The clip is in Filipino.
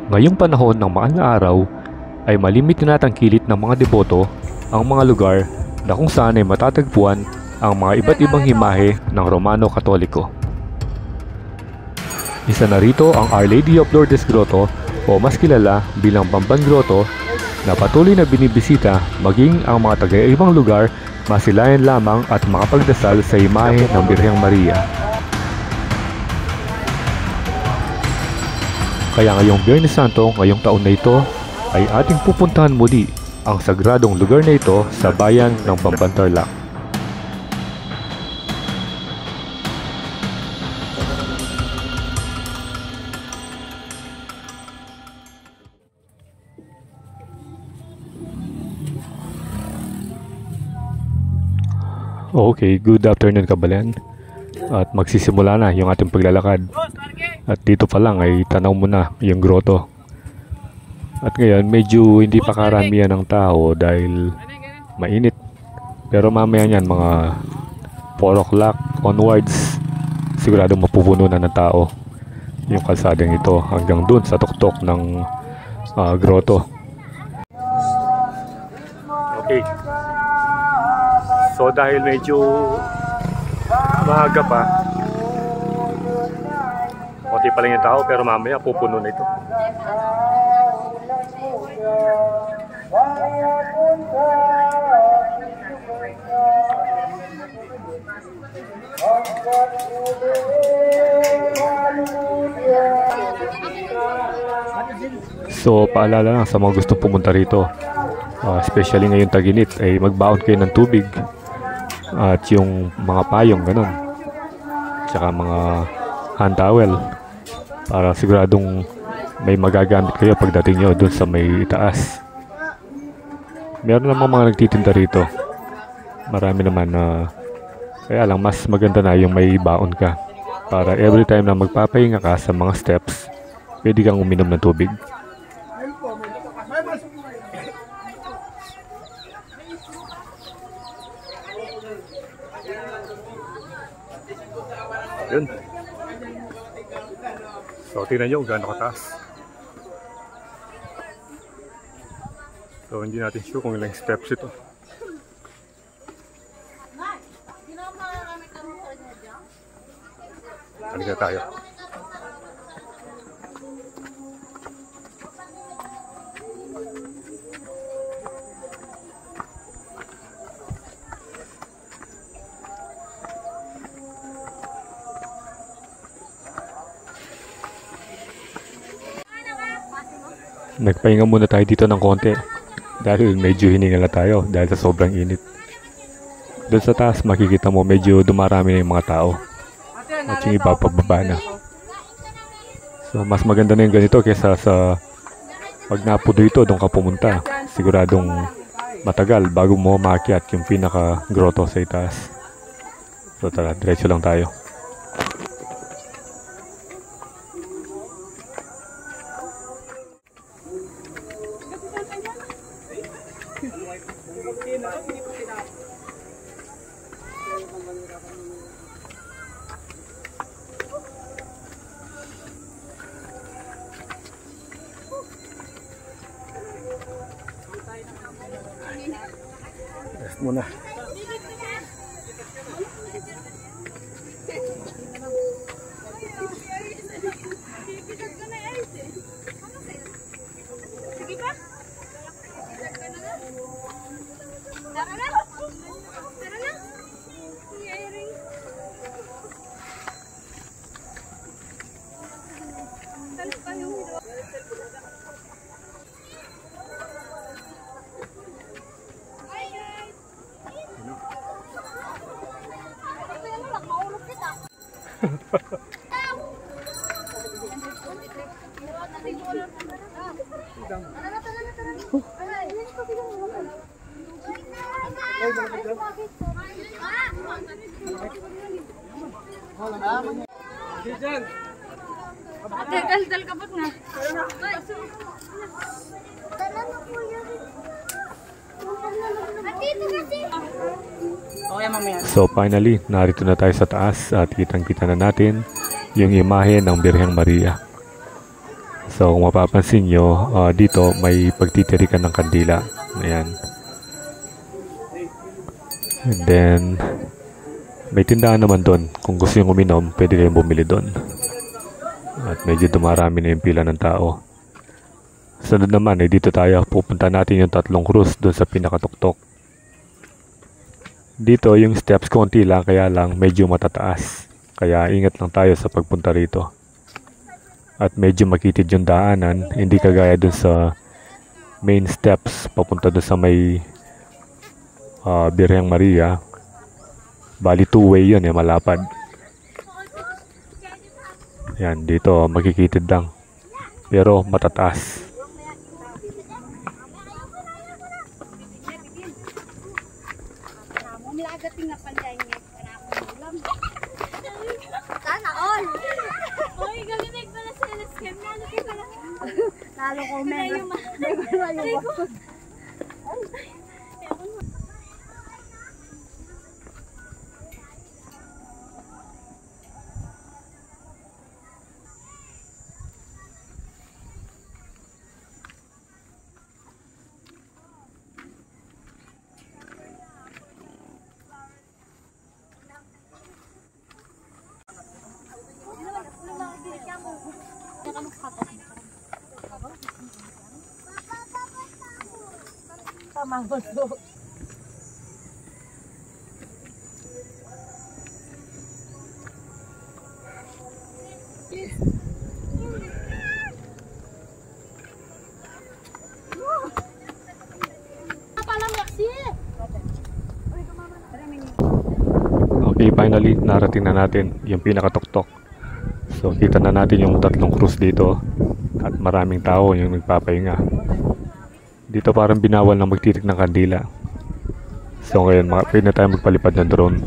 Ngayong panahon ng mahal na araw ay malimit na natangkilit ng mga deboto ang mga lugar na kung saan ay matatagpuan ang mga iba't ibang imahe ng Romano Katoliko. Isa na rito ang Our Lady of Lourdes Grotto o mas kilala bilang Bamban Grotto na patuloy na binibisita maging ang mga taga-ibang lugar masilayan lamang at makapagdasal sa imahe ng Birheng Maria. Kaya ngayong Biyernes Santo, ngayong taon na ito, ay ating pupuntahan muli ang sagradong lugar na ito sa bayan ng Bamban Tarlac. Okay, good afternoon kabalan. At magsisimula na yung ating paglalakad. At dito pa lang ay tanaw mo na yung grotto. At ngayon medyo hindi pa karamihan ng tao dahil mainit. Pero mamaya niyan mga 4 o'clock onwards, siguradong mapupuno na ng tao yung kalsadang ito hanggang dun sa tuktok ng grotto. Okay. So dahil medyo maaga pa, konti pa lang yung tao pero mamaya pupuno na ito. So paalala lang sa mga gusto pumunta rito, especially ngayong tag-init, ay magbaon kayo ng tubig at yung mga payong ganun, tsaka mga hand towel para siguradong may magagamit kayo pagdating nyo dun sa may itaas. Meron namang mga nagtitinda rito, marami naman, kaya lang mas maganda na yung may baon ka para every time na magpapahinga ka sa mga steps, pwede kang uminom ng tubig. Yun. So tingnan nyo gaano kataas. So hindi natin sure kung ilang steps ito. Halika tayo. Nagpahinga muna tayo dito ng konti dahil medyo hininga na tayo dahil sa sobrang init. Doon sa taas makikita mo medyo dumarami na yung mga tao at yung iba pababa na. So mas maganda na yung ganito kaysa sa pag napudo ito doon ka pumunta. Siguradong matagal bago mo maakyat yung pinaka grotto sa itaas. So tara, diretso lang tayo. Rest muna. Dal kabot na. So finally, narito na tayo sa taas at kitang-kita na natin yung imahe ng Birheng Maria. So kung mapapansin nyo, dito may pagtitirikan ng kandila. Ayan. And then, may tindahan naman doon. Kung gusto nyo uminom, pwede kayong bumili doon. At medyo dumarami na yung pila ng tao. Sunod naman, dito tayo. Pupunta natin yung tatlong krus doon sa pinakatuktok. Dito, yung steps konti lang, kaya lang medyo matataas. Kaya ingat lang tayo sa pagpunta rito. At medyo makitid yung daanan. Hindi kagaya doon sa main steps. Papunta doon sa may Birheng Maria. Bali two-way yun, malapad. Yan, dito makikitid lang. Pero matataas. Sana all! Oy, gaminig pala sa scam na. Ano pala? Lalo ko mega. Sama gusto. Okay, finally, narating na natin yung pinakatuktok. So, kita na natin yung tatlong krus dito. At maraming tao yung nagpapahinga. Dito parang binawal na magtitik ng kandila. So, ngayon, pwede na tayo magpalipad ng drone.